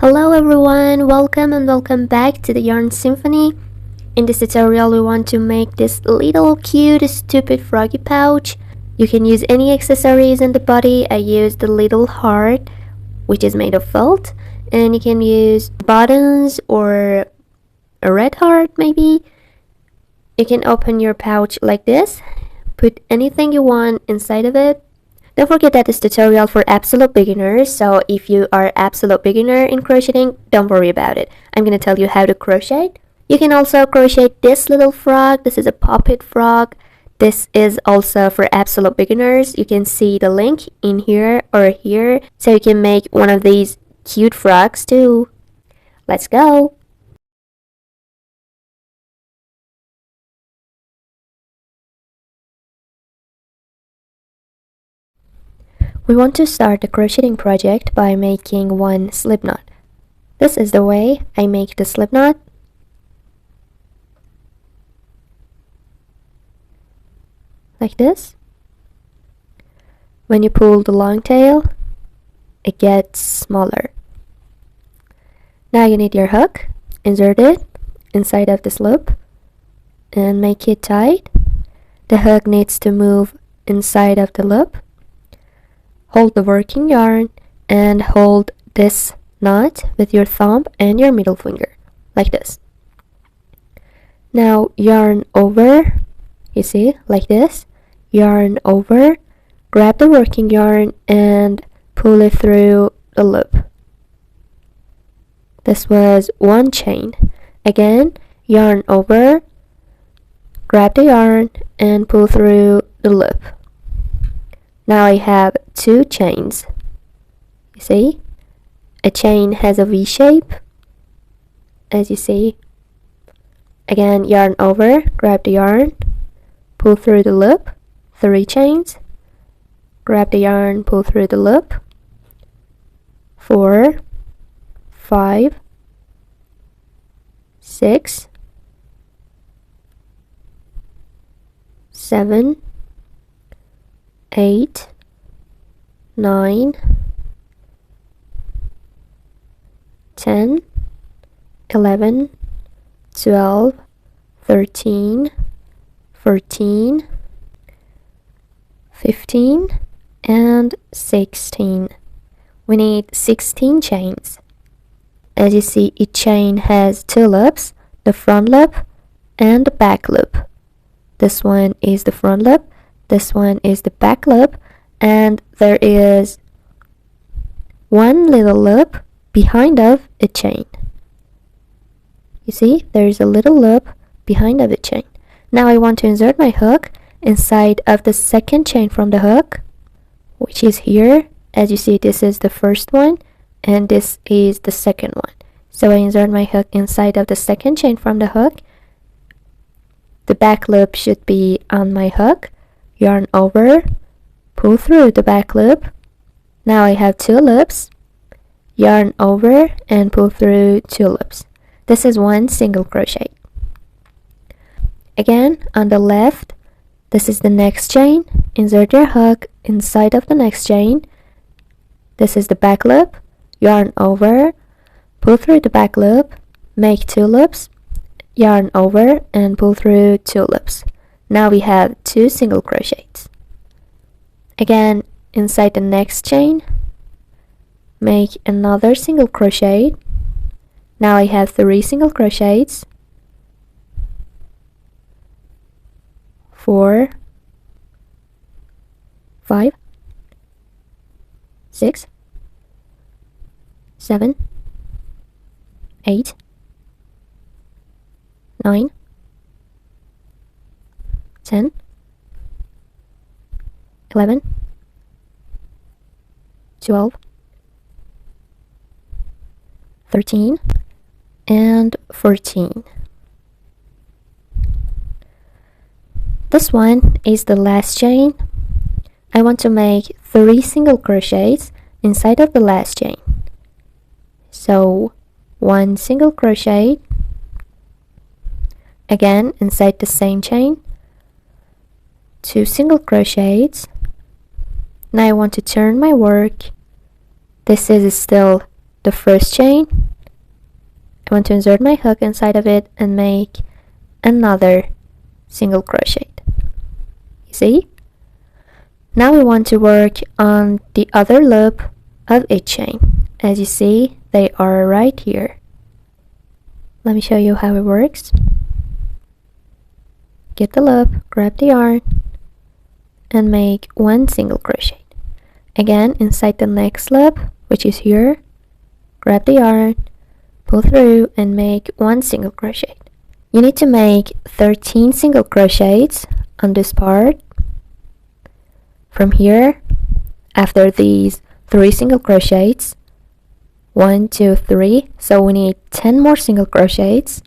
Hello everyone, welcome and welcome back to the Yarn Symphony. In this tutorial we want to make this little cute stupid froggy pouch. You can use any accessories in the body. I used the little heart which is made of felt, and you can use buttons or a red heart maybe. You can open your pouch like this, put anything you want inside of it. Don't forget that this tutorial for absolute beginners, so if you are absolute beginner in crocheting, don't worry about it. I'm going to tell you how to crochet. You can also crochet this little frog. This is a puppet frog. This is also for absolute beginners. You can see the link in here or here, so you can make one of these cute frogs too. Let's go! We want to start the crocheting project by making one slip knot. This is the way I make the slip knot. Like this. When you pull the long tail, it gets smaller. Now you need your hook. Insert it inside of this loop and make it tight. The hook needs to move inside of the loop. Hold the working yarn and hold this knot with your thumb and your middle finger, like this. Now yarn over, you see, like this. Yarn over, grab the working yarn and pull it through the loop. This was one chain. Again, yarn over, grab the yarn and pull through the loop. Now I have two chains. You see? A chain has a V shape, as you see. Again, yarn over, grab the yarn, pull through the loop, 3 chains, grab the yarn, pull through the loop, 4, 5, 6, 7, 8, 9, 10, 11, 12, 13, 14, 15, and 16. We need 16 chains. As you see, each chain has 2 loops, the front loop and the back loop. This one is the front loop. This one is the back loop, and there is one little loop behind of a chain. You see, there is a little loop behind of a chain. Now I want to insert my hook inside of the second chain from the hook, which is here. As you see, this is the first one and this is the second one. So I insert my hook inside of the second chain from the hook. The back loop should be on my hook. Yarn over, pull through the back loop. Now I have 2 loops. Yarn over and pull through 2 loops. This is one single crochet. Again, on the left, this is the next chain. Insert your hook inside of the next chain. This is the back loop. Yarn over, pull through the back loop, make 2 loops, yarn over and pull through 2 loops. Now we have 2 single crochets. Again, inside the next chain, make another single crochet. Now I have 3 single crochets. 4, 5, 6, 7, 8, 9, 10, 11, 12, 13, and 14. This one is the last chain. I want to make 3 single crochets inside of the last chain. So 1 single crochet, again inside the same chain, 2 single crochets. Now I want to turn my work. This is still the first chain. I want to insert my hook inside of it and make another single crochet. You see? Now we want to work on the other loop of each chain. As you see, they are right here. Let me show you how it works. Get the loop, grab the yarn, and make one single crochet. Again, inside the next loop, which is here, grab the yarn, pull through, and make one single crochet. You need to make 13 single crochets on this part. From here, after these 3 single crochets, 1, 2, 3, so we need 10 more single crochets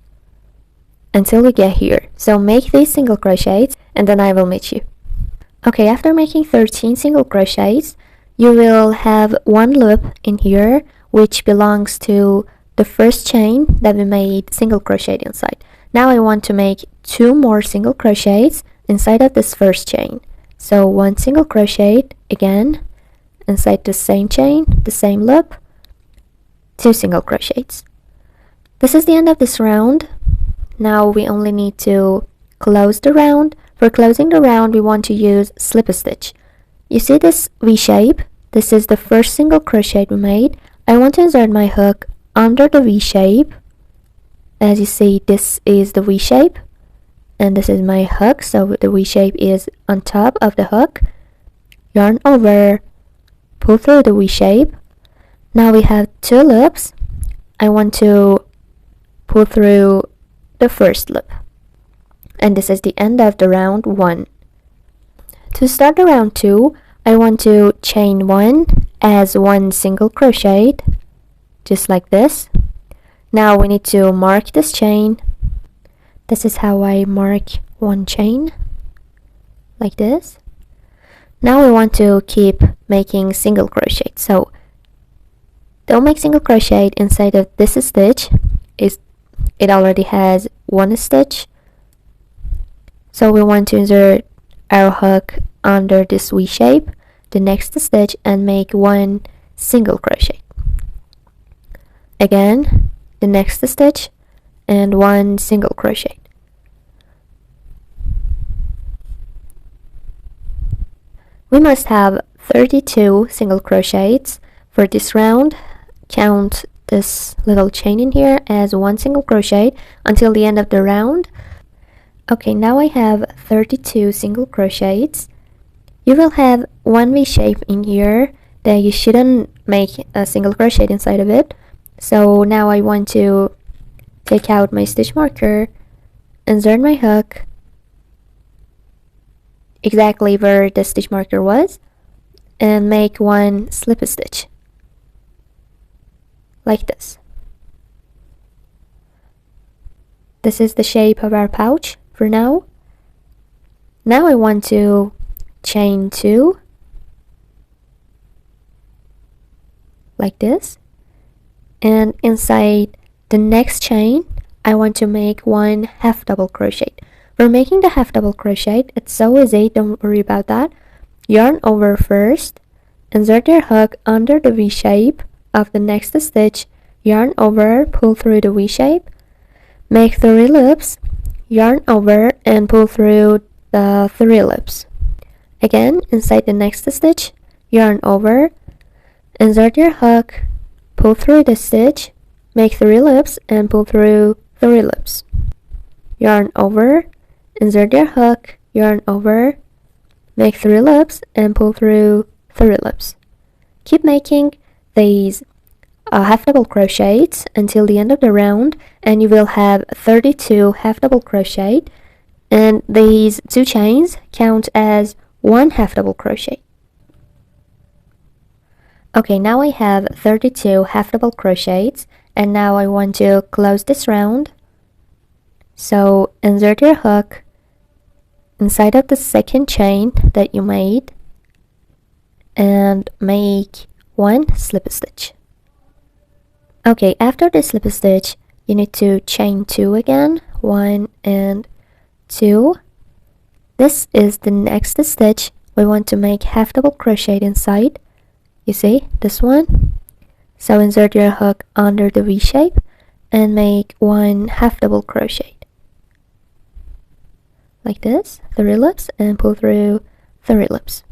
until we get here. So make these single crochets and then I will meet you. Okay, after making 13 single crochets, you will have one loop in here which belongs to the first chain that we made single crochet inside. Now I want to make 2 more single crochets inside of this first chain. So 1 single crochet again inside the same chain, the same loop, 2 single crochets. This is the end of this round. Now we only need to close the round. For closing the round, we want to use slip stitch. You see this V shape? This is the first single crochet we made. I want to insert my hook under the V shape. As you see, this is the V shape and this is my hook, so the V shape is on top of the hook. Yarn over, pull through the V shape. Now we have 2 loops. I want to pull through the first loop, and this is the end of the round 1. To start the round 2, I want to chain 1 as 1 single crochet, just like this. Now we need to mark this chain. This is how I mark one chain, like this. Now we want to keep making single crochet, so don't make single crochet inside of this stitch. It already has 1 stitch, so we want to insert our hook under this V shape, the next stitch, and make 1 single crochet. Again, the next stitch and 1 single crochet. We must have 32 single crochets for this round. Count this little chain in here as 1 single crochet until the end of the round. Okay, now I have 32 single crochets. You will have 1 V shape in here that you shouldn't make a single crochet inside of it. So now I want to take out my stitch marker, insert my hook exactly where the stitch marker was, and make 1 slip stitch like this. This is the shape of our pouch for now. Now I want to chain 2 like this, and inside the next chain I want to make 1 half double crochet. For making the half double crochet, it's so easy, don't worry about that. Yarn over first, insert your hook under the V shape of the next stitch, yarn over, pull through the V shape, make 3 loops, yarn over and pull through the 3 loops. Again, inside the next stitch, yarn over, insert your hook, pull through the stitch, make 3 loops and pull through 3 loops. Yarn over, insert your hook, yarn over, make 3 loops and pull through 3 loops. Keep making these half double crochets until the end of the round, and you will have 32 half double crochet, and these 2 chains count as 1 half double crochet. Okay, now I have 32 half double crochets, and now I want to close this round. So insert your hook inside of the second chain that you made and make 1 slip stitch. Okay, after the slip stitch, you need to chain 2 again, 1 and 2. This is the next stitch. We want to make half double crochet inside. You see this one? So insert your hook under the V shape and make one half double crochet like this, 3 loops, and pull through 3 loops.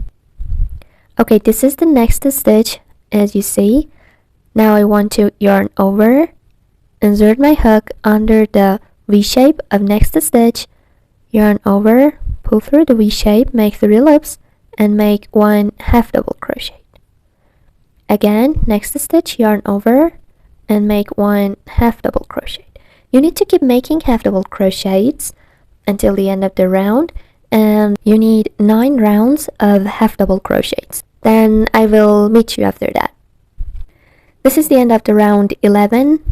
Okay, this is the next stitch. As you see, now I want to yarn over, insert my hook under the V shape of next stitch, yarn over, pull through the V shape, make 3 loops, and make one half double crochet. Again, next stitch, yarn over, and make one half double crochet. You need to keep making half double crochets until the end of the round, and you need 9 rounds of half double crochets. Then I will meet you after that. This is the end of the round 11.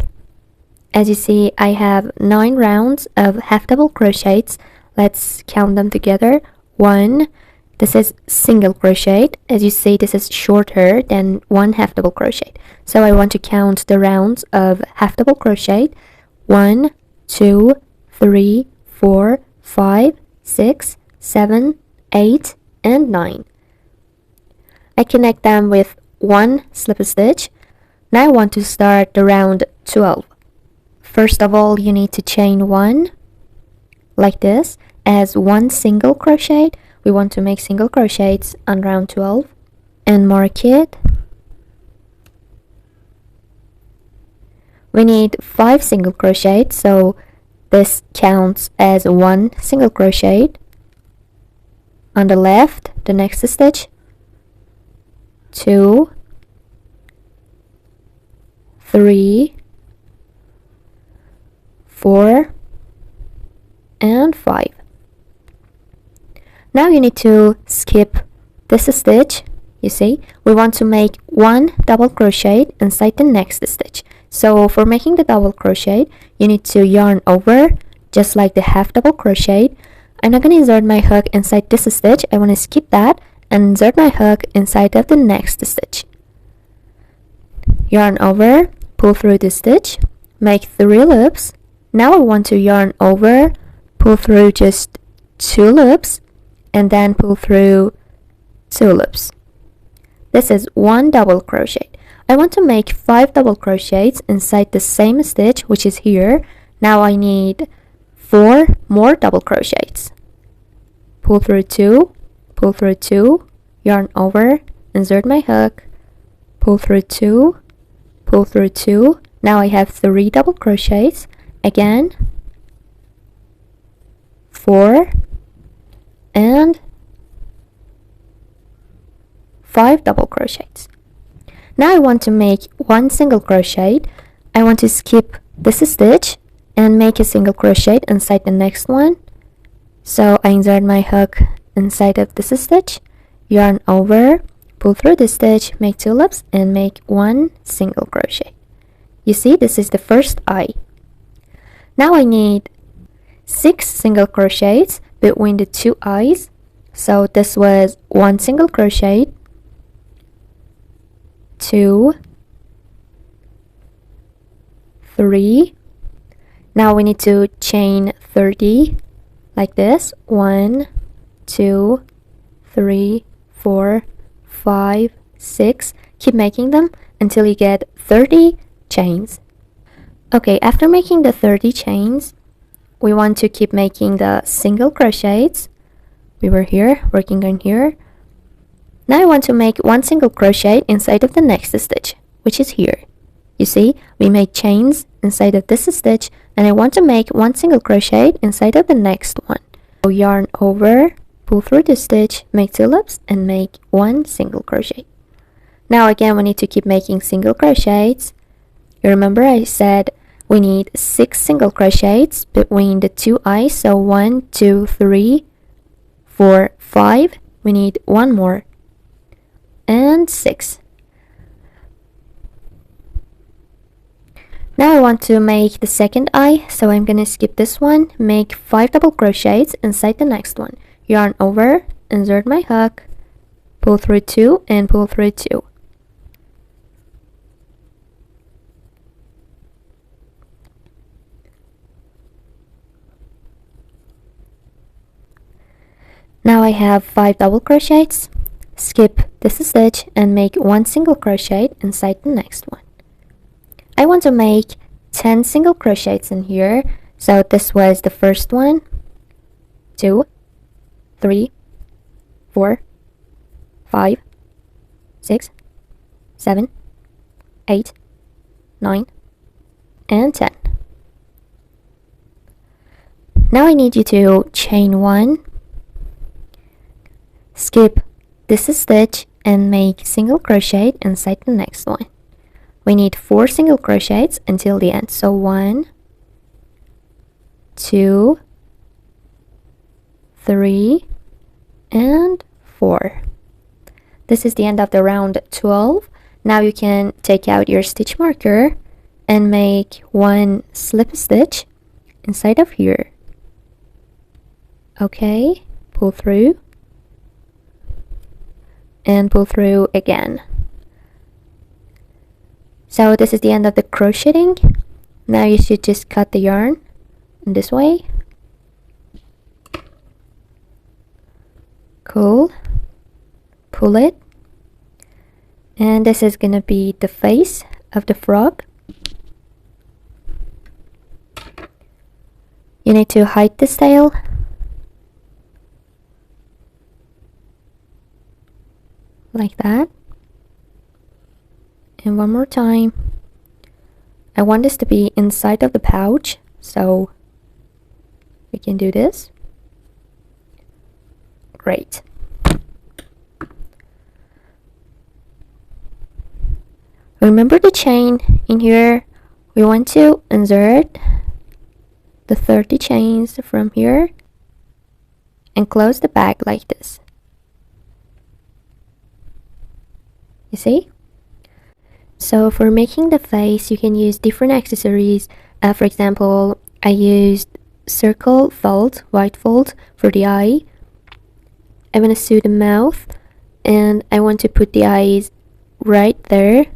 As you see, I have 9 rounds of half double crochets. Let's count them together. 1, this is single crochet. As you see, this is shorter than one half double crochet. So I want to count the rounds of half double crochet. 1, 2, 3, 4, 5, 6, 7, 8, and 9. I connect them with 1 slip stitch. Now I want to start the round 12. First of all, you need to chain 1 like this as 1 single crochet. We want to make single crochets on round 12 and mark it. We need 5 single crochets, so this counts as 1 single crochet. On the left, the next stitch, 2, 3, 4, and 5. Now you need to skip this stitch. You see, we want to make 1 double crochet inside the next stitch. So for making the double crochet, you need to yarn over just like the half double crochet. I'm not going to insert my hook inside this stitch. I want to skip that and insert my hook inside of the next stitch. Yarn over, pull through the stitch, make 3 loops. Now I want to yarn over, pull through just 2 loops, and then pull through 2 loops. This is 1 double crochet. I want to make 5 double crochets inside the same stitch, which is here. Now I need 4 more double crochets. Pull through 2, pull through 2, yarn over, insert my hook, pull through 2, pull through 2. Now I have 3 double crochets. Again, 4, and 5 double crochets. Now I want to make 1 single crochet. I want to skip this stitch and make a single crochet inside the next one. So I insert my hook inside of this stitch, yarn over, pull through the stitch, make 2 loops, and make 1 single crochet. You see, this is the first eye. Now I need 6 single crochets between the 2 eyes. So this was 1 single crochet, 2, 3. Now we need to chain 30 like this. 1, 2, 3, 4, 5, 6. Keep making them until you get 30 chains. Okay, after making the 30 chains, we want to keep making the single crochets. We were here, working on here. Now I want to make 1 single crochet inside of the next stitch, which is here. You see, we made chains inside of this stitch, and I want to make 1 single crochet inside of the next one. So yarn over, pull through the stitch, make 2 loops, and make 1 single crochet. Now again, we need to keep making single crochets. You remember I said we need 6 single crochets between the 2 eyes. So 1, 2, 3, 4, 5. We need 1 more. And 6. Now I want to make the second eye, so I'm gonna skip this one, make 5 double crochets inside the next one. Yarn over, insert my hook, pull through 2, and pull through 2. Now I have 5 double crochets. Skip this stitch and make 1 single crochet inside the next one. I want to make 10 single crochets in here. So this was the first one, 2, 3, 4, 5, 6, 7, 8, 9, and 10. Now I need you to chain 1, skip this stitch, and make single crochet inside the next one. We need 4 single crochets until the end. So 1, 2, 3, and 4. This is the end of the round 12. Now you can take out your stitch marker and make 1 slip stitch inside of here. Okay, pull through and pull through again. So this is the end of the crocheting. Now you should just cut the yarn in this way. Cool. Pull it. And this is gonna be the face of the frog. You need to hide this tail. Like that. And one more time. I want this to be inside of the pouch, so we can do this. Great. Remember the chain in here. We want to insert the 30 chains from here and close the bag like this. You see? So for making the face, you can use different accessories. For example, I used circle fold, white fold for the eye. I want to sew the mouth, and I want to put the eyes right there,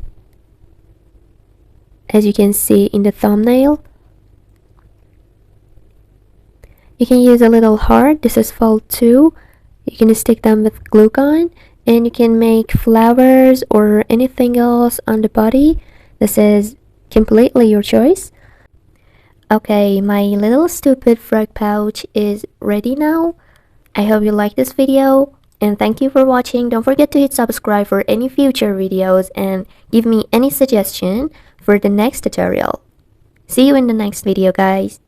as you can see in the thumbnail. You can use a little heart. This is fold 2. You can stick them with glue gun, and you can make flowers or anything else on the body. This is completely your choice. Okay, my little stupid frog pouch is ready now. I hope you like this video, and thank you for watching. Don't forget to hit subscribe for any future videos and give me any suggestion for the next tutorial. See you in the next video, guys.